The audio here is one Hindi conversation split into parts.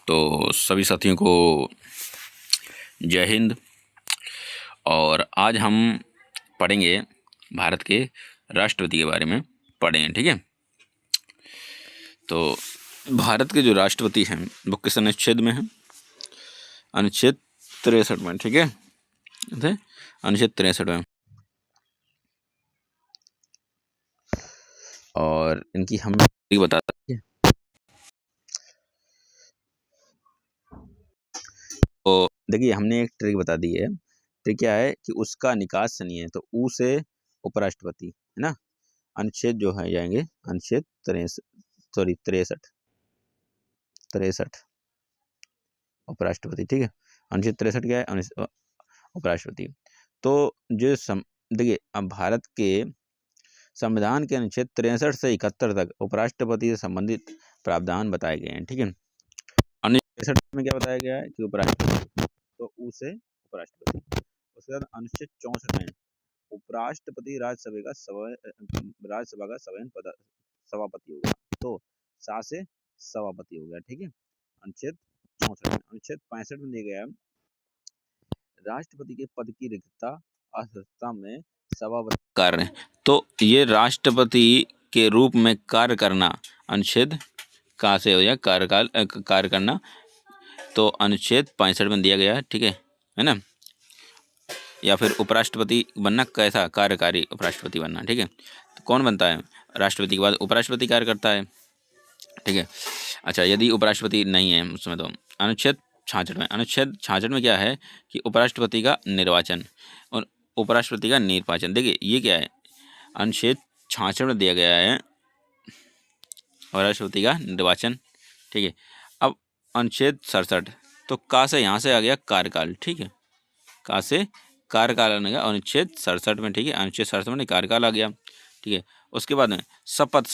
तो सभी साथियों को जय हिंद। और आज हम पढ़ेंगे भारत के राष्ट्रपति के बारे में पढ़ेंगे, ठीक है। तो भारत के जो राष्ट्रपति हैं वो किस अनुच्छेद में हैं? अनुच्छेद 63 में, ठीक है। अनुच्छेद 63 में। और इनकी हम बताते हैं। तो देखिए, हमने एक ट्रिक बता दी है। ट्रिक क्या है कि उसका निकास नहीं है, तो ऊ से उपराष्ट्रपति, है ना। अनुच्छेद जो है जाएंगे अनुच्छेद 63 उपराष्ट्रपति, ठीक है। अनुच्छेद 63 क्या है? उपराष्ट्रपति। तो जो देखिए, अब भारत के संविधान के अनुच्छेद 63 से 71 तक उपराष्ट्रपति से संबंधित प्रावधान बताए गए हैं, ठीक है। अनुच्छेद 63 में क्या बताया गया है कि उपराष्ट्रपति, तो ऊ से उपराष्ट्रपति। उसके बाद अनुच्छेद 64 में उपराष्ट्रपति राज्यसभा का सभापति होगा, तो सा से सभापति हो गया, ठीक है। अनुच्छेद 64 में। अनुच्छेद 65 में दिया गया राष्ट्रपति के पद की रिक्तता असत्ता में सभापति कार्य, तो ये राष्ट्रपति के रूप में कार्य करना अनुच्छेद कहाँ से हो जाए? कार्य करना, तो अनुच्छेद 65 में दिया गया है, ठीक है ना। या फिर उपराष्ट्रपति बनना, कैसा? कार्यकारी उपराष्ट्रपति बनना, ठीक है। तो कौन बनता है? राष्ट्रपति के बाद उपराष्ट्रपति कार्य करता है, ठीक है। अच्छा, यदि उपराष्ट्रपति नहीं है उसमें, तो अनुच्छेद 66 में क्या है कि उपराष्ट्रपति का निर्वाचन और उपराष्ट्रपति का निर्वाचन। देखिए, ये क्या है? अनुच्छेद 66 में दिया गया है उपराष्ट्रपति का निर्वाचन, ठीक है। अब अनुच्छेद 67, तो का से यहाँ से आ गया कार्यकाल, ठीक है। का से कार्यकाल आने का अनुच्छेद 67 में, ठीक है। अनुच्छेद 67 में कार्यकाल आ गया, ठीक है। उसके बाद में शपथ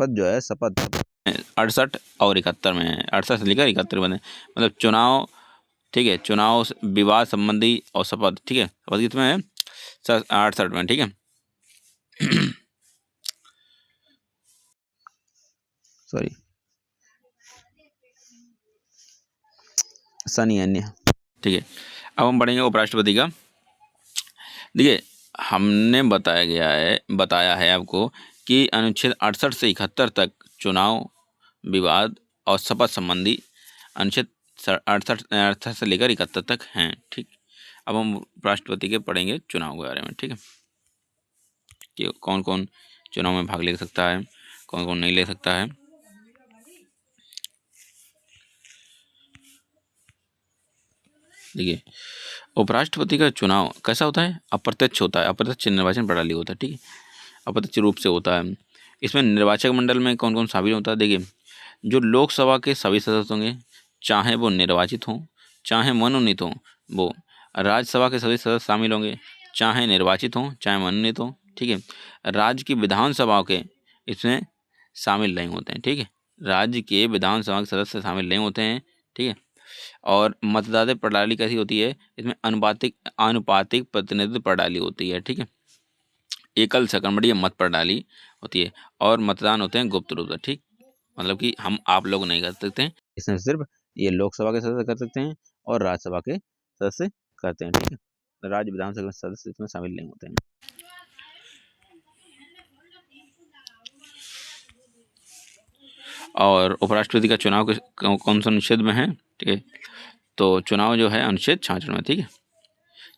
जो है, शपथ 68 और 71 में है। 68 से लेकर 71 में, मतलब चुनाव, ठीक है। चुनाव विवाद संबंधी और शपथ, ठीक है। शपथ कितने में है? 68 में, ठीक है। सॉरी, सनी अन्य, ठीक है। अब हम पढ़ेंगे उपराष्ट्रपति का। देखिए, हमने बताया है आपको कि अनुच्छेद 68 से 71 तक चुनाव विवाद और शपथ संबंधी अनुच्छेद 68 से लेकर 71 तक हैं, ठीक। अब हम राष्ट्रपति के पढ़ेंगे चुनाव के बारे में, ठीक है, कि कौन कौन चुनाव में भाग ले सकता है, कौन कौन नहीं ले सकता है। देखिए, उपराष्ट्रपति का चुनाव कैसा होता है? अप्रत्यक्ष होता है, अप्रत्यक्ष निर्वाचन प्रणाली होता है, ठीक है। अप्रत्यक्ष रूप से होता है। इसमें निर्वाचक मंडल में कौन कौन शामिल होता है? देखिए, जो लोकसभा के सभी सदस्य होंगे, चाहे वो निर्वाचित हों चाहे मनोनीत हों, वो राज्यसभा के सभी सदस्य शामिल होंगे, चाहे निर्वाचित हों चाहे मनोनीत हों, ठीक है। राज्य की विधानसभाओं के इसमें शामिल नहीं होते हैं, ठीक है। राज्य के विधानसभा के सदस्य शामिल नहीं होते हैं, ठीक है। और मतदाता प्रणाली कैसी होती है? इसमें अनुपातिक प्रतिनिधित्व प्रणाली होती है, ठीक है। एकल संक्रमणीय मत प्रणाली होती है और मतदान होते हैं गुप्त रूप से, ठीक। मतलब कि आप लोग नहीं कर सकते हैं, इसमें सिर्फ ये लोकसभा के सदस्य कर सकते हैं और राज्यसभा के सदस्य करते हैं, ठीक है। राज्य विधानसभा के सदस्य इसमें शामिल नहीं होते हैं। और उपराष्ट्रपति का चुनाव कौन सा अनुच्छेद में है? ठीक है, तो चुनाव जो है अनुच्छेद 66 में, ठीक है।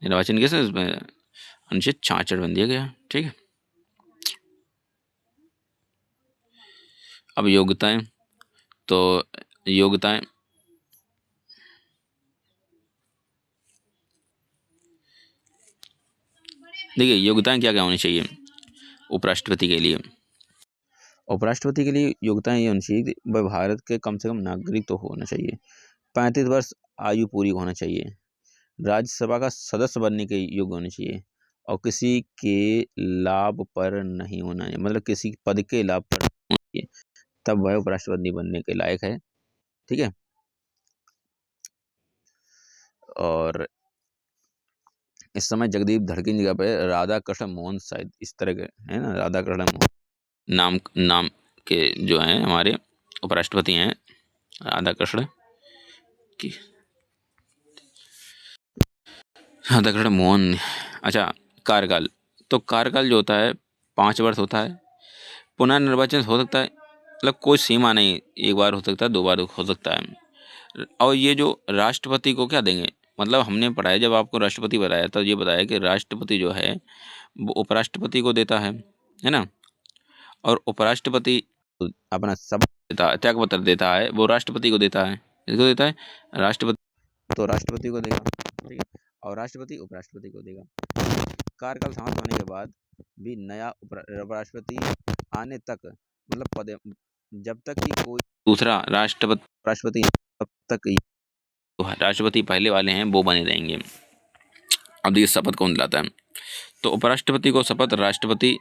निर्वाचन कैसे इसमें अनुच्छेद 66 में दिया गया, ठीक है। अब योग्यताएं, तो योग्यताएं देखिए, योग्यताएं क्या क्या होनी चाहिए उपराष्ट्रपति के लिए? उपराष्ट्रपति के लिए योग्यताएं ये होनी चाहिए कि वह भारत के कम से कम नागरिक तो होना चाहिए, 35 वर्ष आयु पूरी होना चाहिए, राज्यसभा का सदस्य बनने के योग्य होने चाहिए और किसी के लाभ पर नहीं होना है, मतलब किसी पद के लाभ पर नहीं होना चाहिए, तब वह उपराष्ट्रपति बनने के लायक है, ठीक है। और इस समय जगदीप धड़की की जगह पे राधा कृष्ण मोहन शायद इस तरह के है ना, राधा कृष्ण मोहन नाम के जो हैं हमारे उपराष्ट्रपति हैं, राधा कृष्ण की राधा कृष्ण मोहन। अच्छा, कार्यकाल। तो कार्यकाल जो होता है 5 वर्ष होता है। पुनर्निर्वाचन हो सकता है, मतलब कोई सीमा नहीं, एक बार हो सकता है, 2 बार हो सकता है। और ये जो राष्ट्रपति को क्या देंगे, मतलब हमने पढ़ा है, जब आपको राष्ट्रपति बताया तो ये बताया कि राष्ट्रपति जो है वो उपराष्ट्रपति को देता है ना। और उपराष्ट्रपति अपना सब देता है, त्याग पत्र देता है, वो राष्ट्रपति को देता है। इसको देता है राष्ट्रपति, तो राष्ट्रपति को देगा, ठीक है। और राष्ट्रपति उपराष्ट्रपति को देगा। कार्यकाल समाप्त होने के बाद भी नया उपराष्ट्रपति आने तक, मतलब पद, जब तक कि कोई दूसरा राष्ट्रपति तब तक जो राष्ट्रपति पहले वाले हैं वो बने रहेंगे। अब ये शपथ कौन दिलाता है, तो उपराष्ट्रपति को शपथ राष्ट्रपति,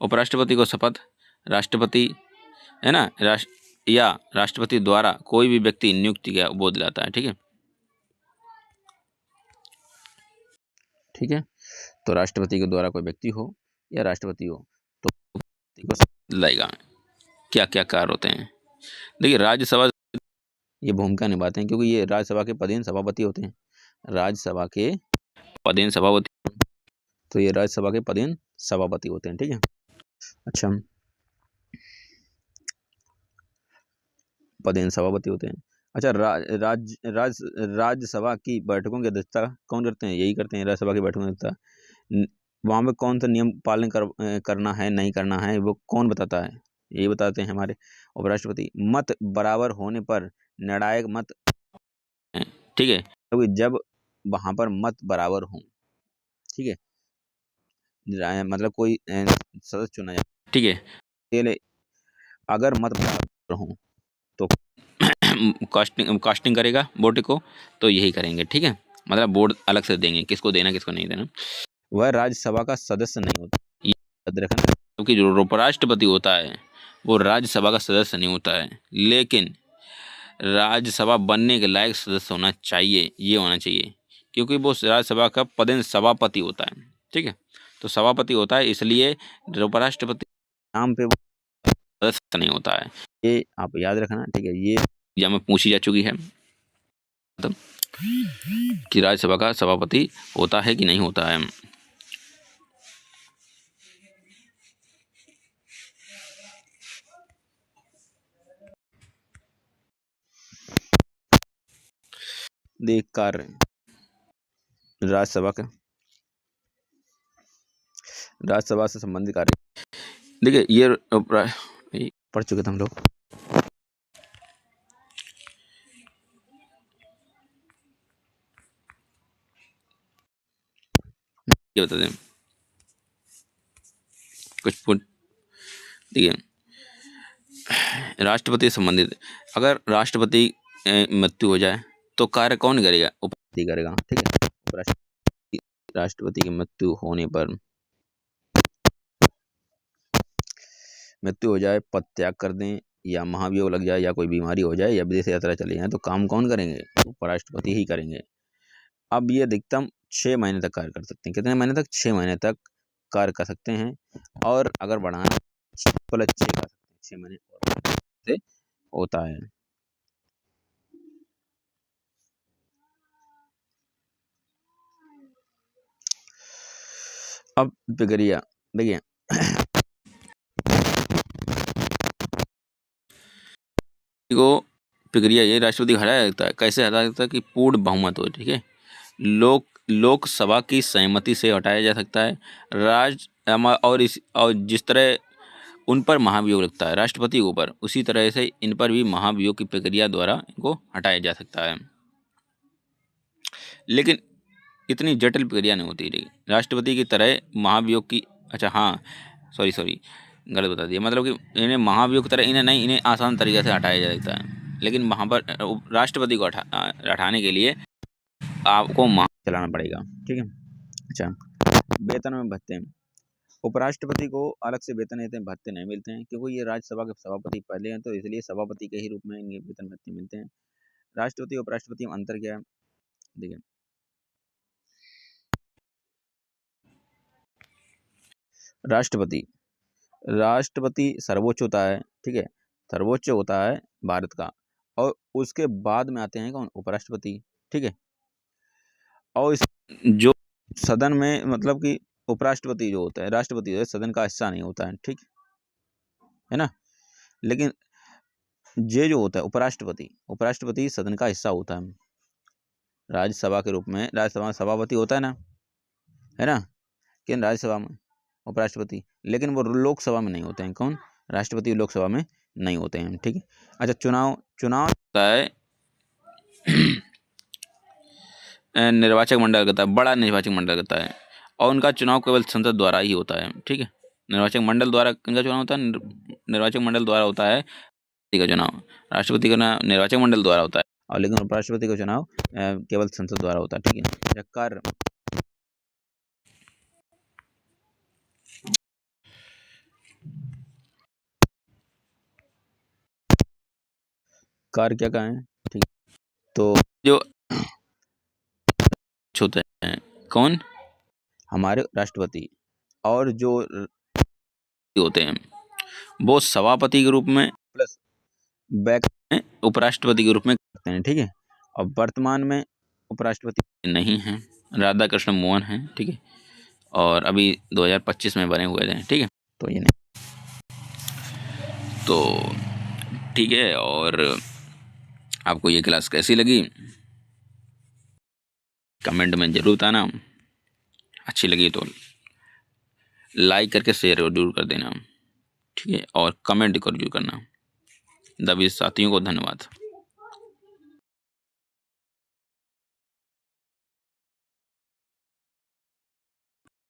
उपराष्ट्रपति को शपथ राष्ट्रपति, है ना, या राष्ट्रपति द्वारा कोई भी व्यक्ति नियुक्त किया वो दिलाता है, ठीक है। ठीक है, तो राष्ट्रपति के द्वारा कोई व्यक्ति हो या राष्ट्रपति हो तो को दिलाएगा। क्या क्या कार्य होते हैं, देखिए राज्यसभा ये भूमिका निभाते हैं, क्योंकि ये राज्यसभा के पदेन सभापति होते हैं। राज्यसभा के पदेन सभापति, तो ये राज्यसभा के पदेन सभापति होते हैं, ठीक है। अच्छा, पदेन सभापति होते हैं। अच्छा, राज्यसभा की बैठकों की अध्यक्षता कौन करते हैं, यही करते हैं, राज्यसभा की बैठकों की अध्यक्षता। वहाँ पे कौन सा नियम पालन करना है नहीं करना है वो कौन बताता है, यही बताते हैं हमारे उपराष्ट्रपति। मत बराबर होने पर निर्णायक मत, ठीक है, क्योंकि जब वहाँ पर मत बराबर हों, ठीक है, मतलब कोई सदस्य चुना जाए, ठीक है, अगर मत बराबर हों तो कास्टिंग करेगा वोट को, तो यही करेंगे, ठीक है। मतलब वोट अलग से देंगे, किसको देना किसको नहीं देना। वह राज्यसभा का सदस्य नहीं होता, ये याद रखना, क्योंकि जो उपराष्ट्रपति होता है वो राज्यसभा का सदस्य नहीं होता है, लेकिन राज्यसभा बनने के लायक सदस्य होना चाहिए, ये होना चाहिए, क्योंकि वो राज्यसभा का पदेन सभापति होता है, ठीक है। तो सभापति होता है, इसलिए उपराष्ट्रपति नाम पे वो सदस्य नहीं होता है, ये आप याद रखना, ठीक है। ये एग्जाम में पूछी जा चुकी है, मतलब कि राज्यसभा का सभापति होता है कि नहीं होता है। देख कार्य राज्यसभा का, राज्यसभा से संबंधित कार्य, देखिए ये पढ़ चुके थे हम लोग। ये बता दें कुछ ठीक है, राष्ट्रपति से संबंधित, अगर राष्ट्रपति मृत्यु हो जाए तो कार्य कौन करेगा, उपराष्ट्रपति करेगा, ठीक है। उपराष्ट्रपति, राष्ट्रपति की मृत्यु होने पर, मृत्यु हो जाए, पद त्याग कर दें, या महाभियोग लग जाए, या कोई बीमारी हो जाए, या विदेश यात्रा चले जाए, तो काम कौन करेंगे, उपराष्ट्रपति ही करेंगे। अब ये अधिकतम 6 महीने तक कार्य कर सकते हैं, कितने महीने तक, 6 महीने तक कार्य कर सकते हैं, और अगर बढ़ाना प्लस 6 कर सकते हैं, 6 महीने और से होता है। अब प्रक्रिया देखिए, को प्रक्रिया ये राष्ट्रपति को हटाया जाता है, कैसे हटाया जाता है कि पूर्ण बहुमत हो, ठीक है। लोकसभा की सहमति से हटाया जा सकता है। और जिस तरह उन पर महाभियोग लगता है राष्ट्रपति के ऊपर, उसी तरह से इन पर भी महाभियोग की प्रक्रिया द्वारा इनको हटाया जा सकता है, लेकिन इतनी जटिल प्रक्रिया नहीं होती रही राष्ट्रपति की तरह महाभियोग की। अच्छा हाँ, सॉरी गलत बता दिया, मतलब कि इन्हें महाभियोग की तरह इन्हें नहीं, इन्हें आसान तरीके से हटाया जा सकता है, लेकिन वहाँ पर राष्ट्रपति को हटाने के लिए आपको महा चलाना पड़ेगा, ठीक है। अच्छा, वेतन में भत्ते, उपराष्ट्रपति को अलग से वेतन देते हैं, भत्ते नहीं मिलते हैं, क्योंकि ये राज्यसभा के सभापति पहले हैं, तो इसलिए सभापति के ही रूप में इनके वेतन भत्ते मिलते हैं। राष्ट्रपति उपराष्ट्रपति में अंतर क्या है, देखिए, राष्ट्रपति राष्ट्रपति सर्वोच्च होता है, ठीक है, सर्वोच्च होता है भारत का, और उसके बाद में आते हैं कौन, उपराष्ट्रपति। ठीक है, और इस जो सदन में मतलब कि उपराष्ट्रपति जो होता है, राष्ट्रपति जो है सदन का हिस्सा नहीं होता है, ठीक है ना। लेकिन ये जो होता है उपराष्ट्रपति, उपराष्ट्रपति सदन का हिस्सा होता है राज्यसभा के रूप में। राज्यसभा में सभापति होता है ना, है ना, कि राज्यसभा में उपराष्ट्रपति, लेकिन वो लोकसभा में नहीं होते हैं। कौन, राष्ट्रपति लोकसभा में नहीं होते हैं। ठीक है, अच्छा, चुनाव चुनाव होता है निर्वाचक मंडल करता है, बड़ा निर्वाचक मंडल करता है, और उनका चुनाव केवल संसद द्वारा ही होता है। ठीक है, निर्वाचक मंडल द्वारा किनका चुनाव होता है, निर्वाचक मंडल द्वारा होता है का चुनाव। राष्ट्रपति का निर्वाचक मंडल द्वारा होता है, और लेकिन उपराष्ट्रपति का चुनाव केवल संसद द्वारा होता है। ठीक है, कार्य कार्य क्या कहें। ठीक, तो जो होते हैं कौन, हमारे राष्ट्रपति, और जो होते हैं वो सभापति के रूप में प्लस बैक में उपराष्ट्रपति के रूप में करते हैं। ठीक है, और वर्तमान में उपराष्ट्रपति नहीं हैं, राधा कृष्ण मोहन हैं। ठीक है, और अभी 2025 में बने हुए हैं। ठीक है, तो ये नहीं, तो ठीक है। और आपको ये क्लास कैसी लगी कमेंट में जरूर बताना, अच्छी लगी तो लाइक करके शेयर जरूर कर देना। ठीक है, और कमेंट जरूर करना। सभी साथियों को धन्यवाद।